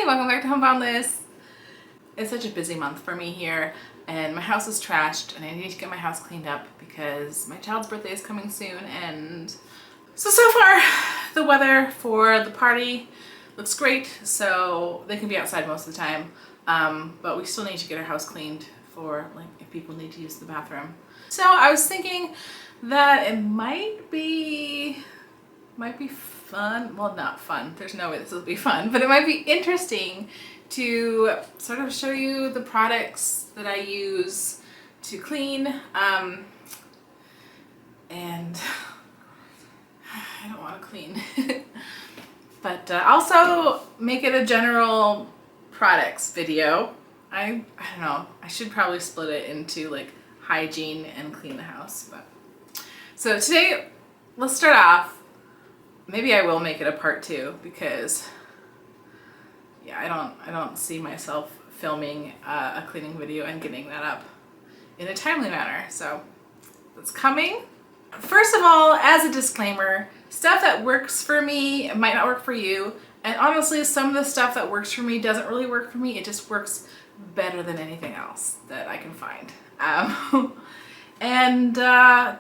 welcome back to Homeboundless. It's such a busy month for me here, and my house is trashed, and I need to get my house cleaned up because my child's birthday is coming soon. And so far, the weather for the party looks great, so they can be outside most of the time. But we still need to get our house cleaned for like if people need to use the bathroom. So I was thinking that it might be fun. Well, not fun. There's no way this will be fun, but it might be interesting to sort of show you the products that I use to clean. And I don't want to clean, but also make it a general products video. I don't know. I should probably split it into like hygiene and clean the house. But so today, let's start off. Maybe I will make it a part 2 because yeah, I don't see myself filming a cleaning video and getting that up in a timely manner. So it's coming. First of all, as a disclaimer, stuff that works for me might not work for you. And honestly, some of the stuff that works for me doesn't really work for me. It just works better than anything else that I can find.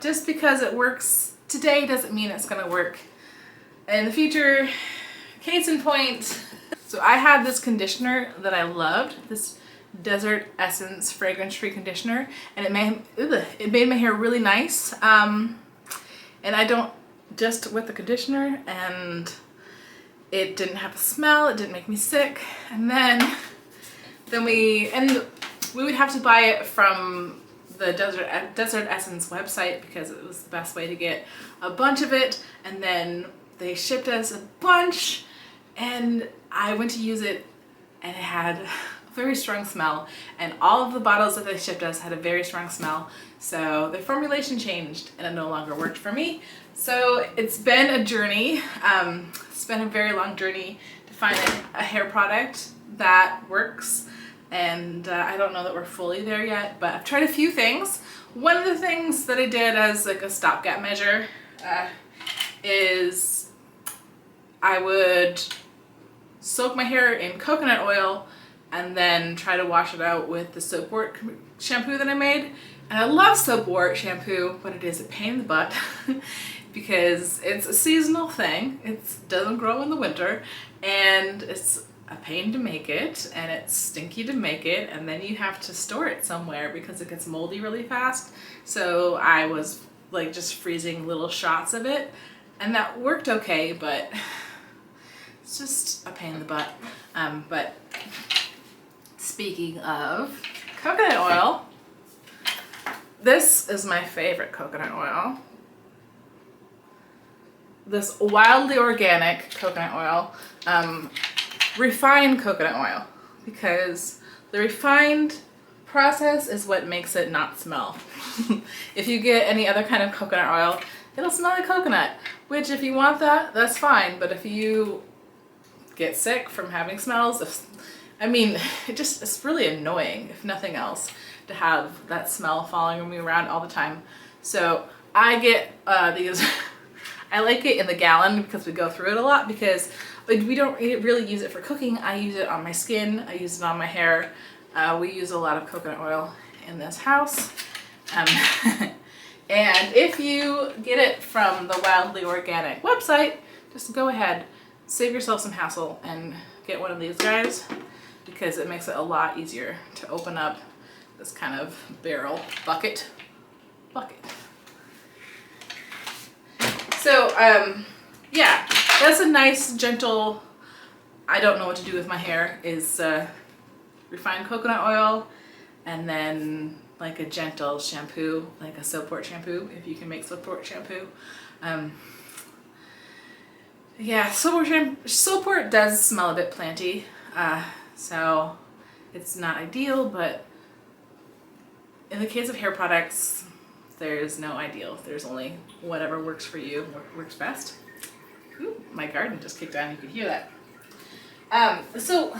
Just because it works today doesn't mean it's gonna work in the future. Case in point, so I had this conditioner that I loved, this Desert Essence fragrance-free conditioner, and it made my hair really nice. And I don't just with the conditioner, and it didn't have a smell, it didn't make me sick. And then we would have to buy it from the Desert Essence website because it was the best way to get a bunch of it, and then they shipped us a bunch, and I went to use it, and it had a very strong smell, and all of the bottles that they shipped us had a very strong smell, so the formulation changed, and it no longer worked for me. So it's been a journey. It's been a very long journey to find a hair product that works, and I don't know that we're fully there yet, but I've tried a few things. One of the things that I did as like a stopgap measure is I would soak my hair in coconut oil and then try to wash it out with the soapwort shampoo that I made. And I love soapwort shampoo, but it is a pain in the butt because it's a seasonal thing. It doesn't grow in the winter, and it's a pain to make it, and it's stinky to make it, and then you have to store it somewhere because it gets moldy really fast. So I was like just freezing little shots of it, and that worked okay, but it's just a pain in the butt. But speaking of coconut oil, this is my favorite coconut oil. This wildly organic coconut oil, refined coconut oil, because the refined process is what makes it not smell. If you get any other kind of coconut oil, it'll smell like coconut, which if you want that, that's fine. But if you get sick from having smells, it's really annoying, if nothing else, to have that smell following me around all the time. So I get these, I like it in the gallon because we go through it a lot, because we don't really use it for cooking. I use it on my skin, I use it on my hair. We use a lot of coconut oil in this house. And if you get it from the Wildly Organic website, just go ahead, save yourself some hassle and get one of these guys, because it makes it a lot easier to open up this kind of barrel bucket. So yeah, that's a nice gentle, I don't know what to do with my hair, is refined coconut oil, and then like a gentle shampoo, like a soapwort shampoo, if you can make soapwort shampoo. Yeah, soapwort does smell a bit planty, so it's not ideal, but in the case of hair products, there's no ideal. There's only whatever works for you, what works best. Ooh, my garden just kicked on, you could hear that. So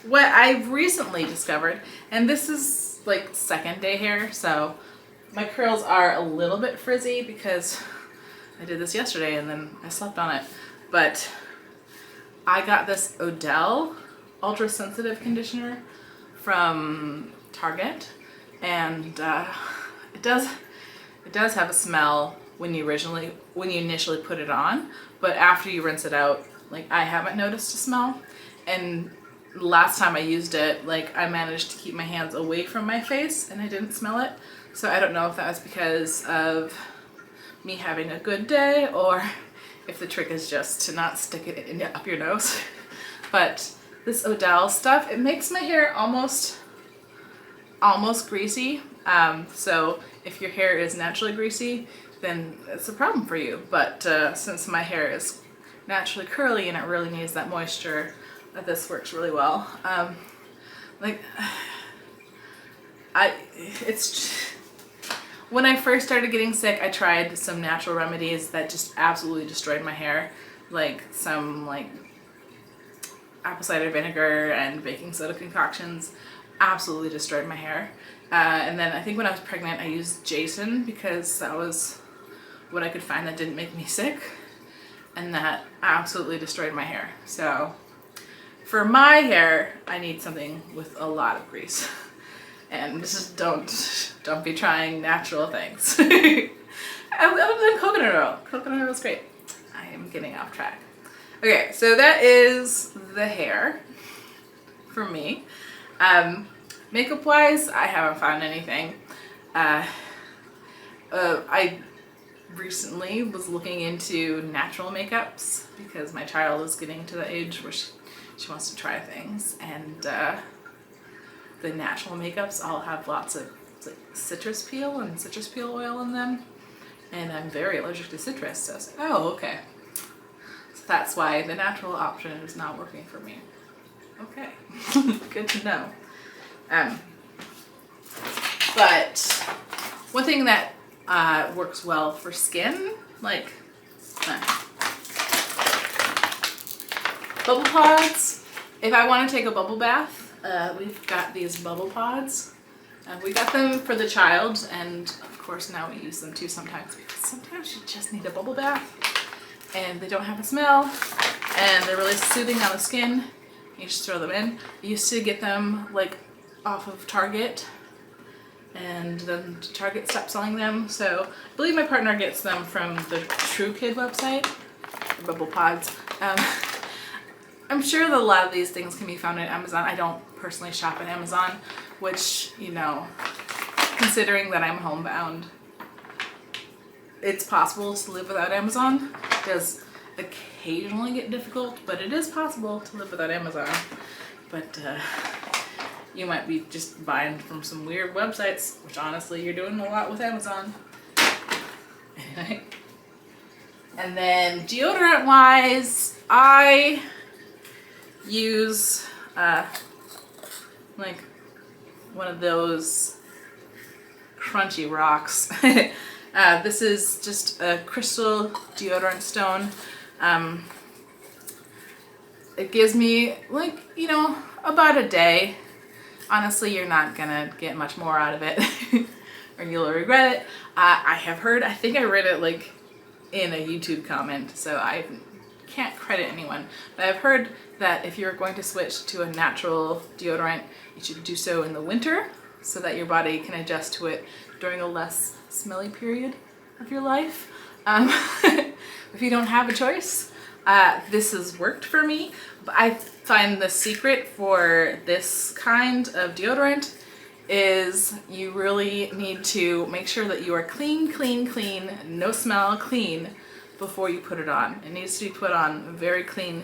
what I've recently discovered, and this is like second day hair, so my curls are a little bit frizzy because I did this yesterday and then I slept on it. But I got this Odele ultra sensitive conditioner from Target, and it does have a smell when you initially put it on, but after you rinse it out, like, I haven't noticed a smell. And last time I used it, like, I managed to keep my hands away from my face and I didn't smell it. So I don't know if that was because of me having a good day or if the trick is just to not stick it up your nose. But this Odele stuff, it makes my hair almost greasy. So if your hair is naturally greasy, then it's a problem for you. But since my hair is naturally curly and it really needs that moisture, this works really well. When I first started getting sick, I tried some natural remedies that just absolutely destroyed my hair, like some apple cider vinegar and baking soda concoctions. Absolutely destroyed my hair. And then I think when I was pregnant, I used Jason because that was what I could find that didn't make me sick, and that absolutely destroyed my hair. So for my hair, I need something with a lot of grease. And just don't be trying natural things. Other than coconut oil. Coconut oil is great. I am getting off track. Okay, so that is the hair for me. Makeup wise, I haven't found anything. I recently was looking into natural makeups because my child is getting to the age where she wants to try things, and the natural makeups all have lots of citrus peel and citrus peel oil in them, and I'm very allergic to citrus, so I was like, oh, okay. So that's why the natural option is not working for me. Okay, good to know. But one thing that works well for skin, like bubble pods. If I want to take a bubble bath, we've got these bubble pods. We got them for the child, and of course now we use them too sometimes, because sometimes you just need a bubble bath and they don't have a smell and they're really soothing on the skin. You just throw them in. I used to get them like off of Target, and then Target stopped selling them, so I believe my partner gets them from the True Kid website, the bubble pods. I'm sure that a lot of these things can be found at Amazon. I don't personally shop at Amazon, which, you know, considering that I'm homebound, it's possible to live without Amazon. It does occasionally get difficult, but it is possible to live without Amazon. But you might be just buying from some weird websites, which honestly you're doing a lot with Amazon. Anyway. And then deodorant wise, I use like one of those crunchy rocks. This is just a crystal deodorant stone. It gives me, like, you know, about a day. Honestly, you're not gonna get much more out of it or you'll regret it. I have heard, I think I read it like in a YouTube comment, so I can't credit anyone, but I've heard that if you're going to switch to a natural deodorant, you should do so in the winter so that your body can adjust to it during a less smelly period of your life. If you don't have a choice, this has worked for me, but I find the secret for this kind of deodorant is you really need to make sure that you are clean, no smell, clean before you put it on. It needs to be put on very clean,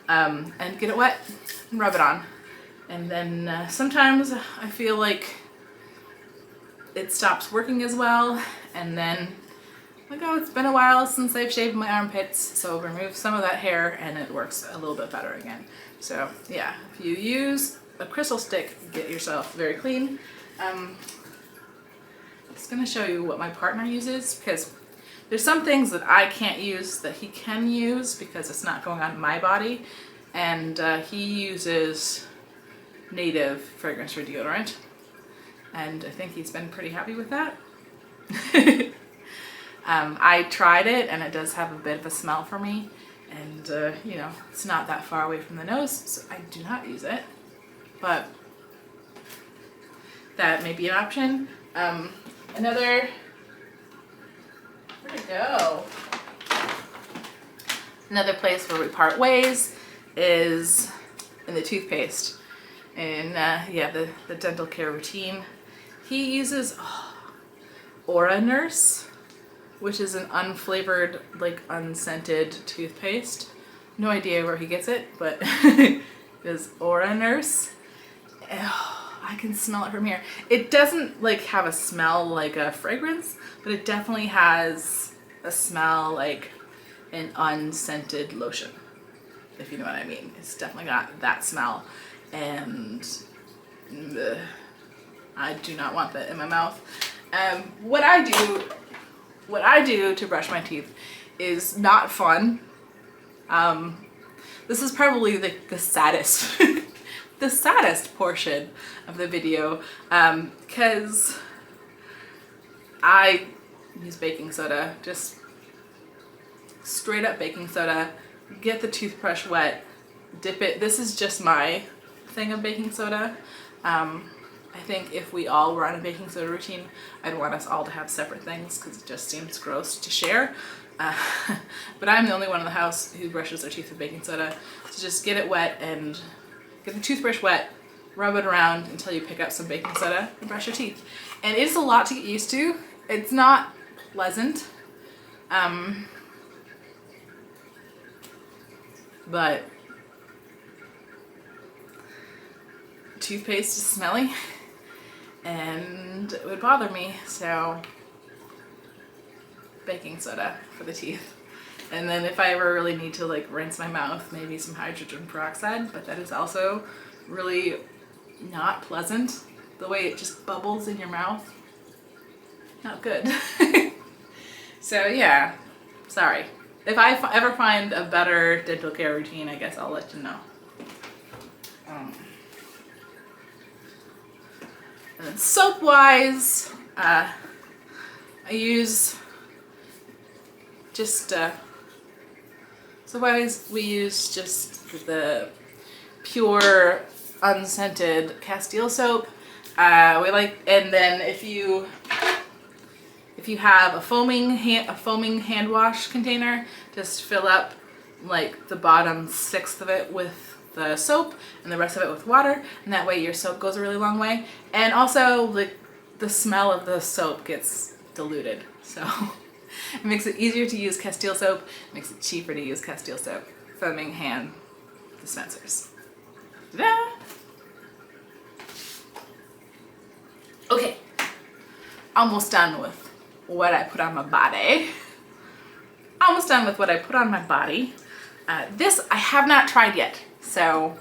and get it wet and rub it on. And then sometimes I feel like it stops working as well, and then like, oh, it's been a while since I've shaved my armpits, so remove some of that hair and it works a little bit better again. So yeah, if you use a crystal stick, get yourself very clean. I'm just gonna show you what my partner uses, because there's some things that I can't use that he can use because it's not going on my body, and he uses native fragrance for deodorant, and I think he's been pretty happy with that. I tried it and it does have a bit of a smell for me, and you know, it's not that far away from the nose, so I do not use it, but that may be an option. Another, where'd it go? Another place where we part ways is in the toothpaste. And yeah, the dental care routine. He uses Aura Nurse, which is an unflavored, like unscented toothpaste. No idea where he gets it, but it is Aura Nurse. I can smell it from here. It doesn't like have a smell like a fragrance, but it definitely has a smell like an unscented lotion, if you know what I mean. It's definitely got that smell, and I do not want that in my mouth. What I do to brush my teeth is not fun. This is probably the saddest the saddest portion of the video, because I use baking soda, just straight up baking soda, get the toothbrush wet, dip it. This is just my thing of baking soda. I think if we all were on a baking soda routine, I'd want us all to have separate things because it just seems gross to share. But I'm the only one in the house who brushes their teeth with baking soda. So just get it wet and get the toothbrush wet, rub it around until you pick up some baking soda and brush your teeth. And it's a lot to get used to. It's not pleasant. But toothpaste is smelly and it would bother me, so baking soda for the teeth. And then if I ever really need to like rinse my mouth, maybe some hydrogen peroxide, but that is also really not pleasant. The way it just bubbles in your mouth, not good. So yeah, sorry. If I ever find a better dental care routine, I guess I'll let you know. And then soap-wise, I use just soap-wise we use just the pure unscented Castile soap. We like, and then if you have a foaming hand wash container, just fill up like the bottom 1/6 of it with the soap and the rest of it with water, and that way your soap goes a really long way. And also like the smell of the soap gets diluted, so it makes it easier to use Castile soap, it makes it cheaper to use Castile soap. Foaming hand dispensers. Ta-da! Okay, almost done with what I put on my body. Almost done with what I put on my body. This I have not tried yet, so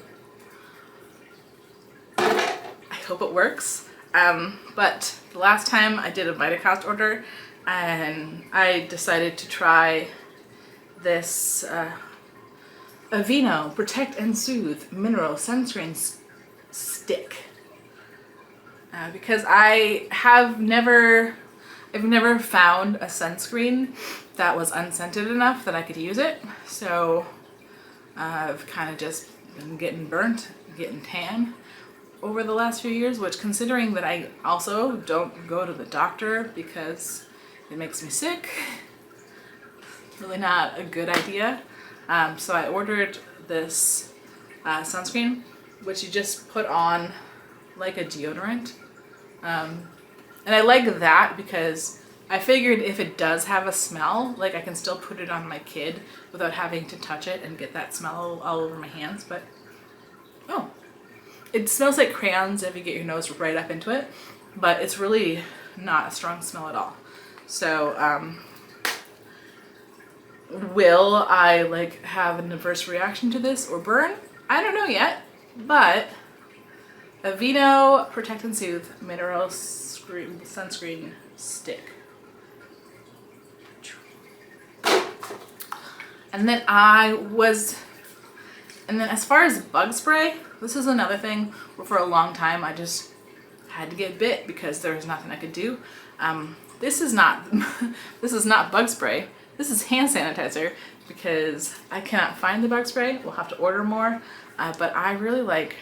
I hope it works. But the last time I did a Vitacost order, and I decided to try this Aveno Protect and Soothe Mineral Sunscreen Stick. Because I've never found a sunscreen that was unscented enough that I could use it. So I've kind of just been getting burnt, getting tan over the last few years, which, considering that I also don't go to the doctor because it makes me sick, really not a good idea. So I ordered this sunscreen, which you just put on like a deodorant. And I like that because I figured if it does have a smell, like I can still put it on my kid without having to touch it and get that smell all over my hands. But oh, it smells like crayons if you get your nose right up into it, but it's really not a strong smell at all. So will I like have an adverse reaction to this or burn? I don't know yet, but Aveno Protect and Soothe Mineral Sunscreen Stick. And then as far as bug spray, this is another thing where for a long time I just had to get bit because there was nothing I could do. This is not bug spray. This is hand sanitizer because I cannot find the bug spray. We'll have to order more, but I really like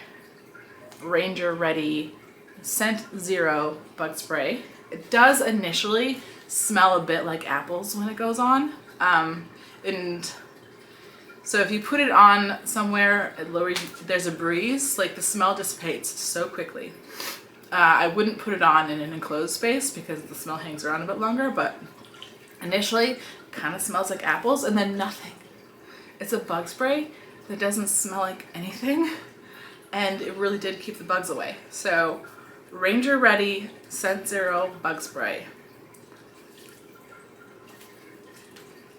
Ranger Ready Scent Zero bug spray. It does initially smell a bit like apples when it goes on, and so if you put it on somewhere there's a breeze, like the smell dissipates so quickly. I wouldn't put it on in an enclosed space because the smell hangs around a bit longer, but initially kind of smells like apples and then nothing. It's a bug spray that doesn't smell like anything, and it really did keep the bugs away. So Ranger Ready Scent Zero bug spray.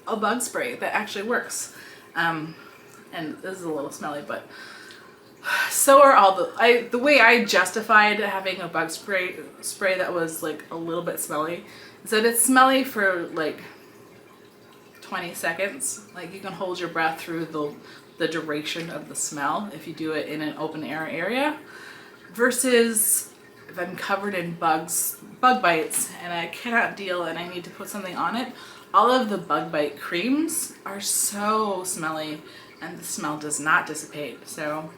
A bug spray that actually works. And this is a little smelly, but so are all the way I justified having a bug spray that was like a little bit smelly is that it's smelly for like 20 seconds. Like you can hold your breath through the duration of the smell if you do it in an open air area, versus if I'm covered in bug bites and I cannot deal and I need to put something on it. All of the bug bite creams are so smelly and the smell does not dissipate. So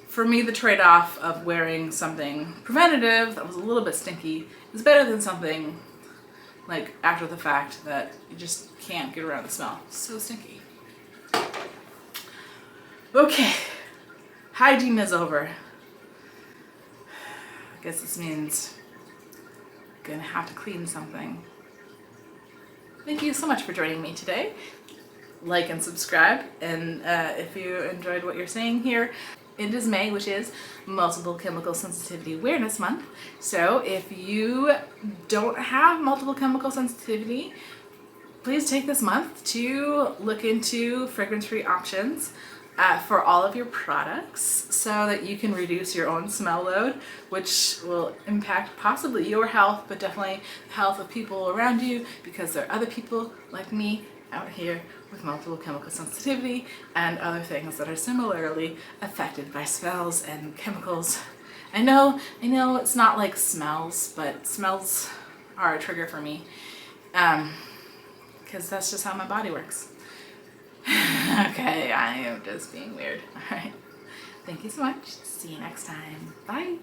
for me, the trade-off of wearing something preventative that was a little bit stinky is better than something like after the fact that you just can't get around the smell. It's so stinky. Okay, hygiene is over. I guess this means I'm gonna have to clean something. Thank you so much for joining me today. Like and subscribe, and if you enjoyed what you're seeing here, it is May, which is Multiple Chemical Sensitivity Awareness Month. So if you don't have multiple chemical sensitivity, please take this month to look into fragrance-free options for all of your products so that you can reduce your own smell load, which will impact possibly your health, but definitely the health of people around you, because there are other people like me out here with multiple chemical sensitivity and other things that are similarly affected by smells and chemicals. I know it's not like smells, but smells are a trigger for me, because that's just how my body works. Okay, I am just being weird. All right. Thank you so much. See you next time. Bye.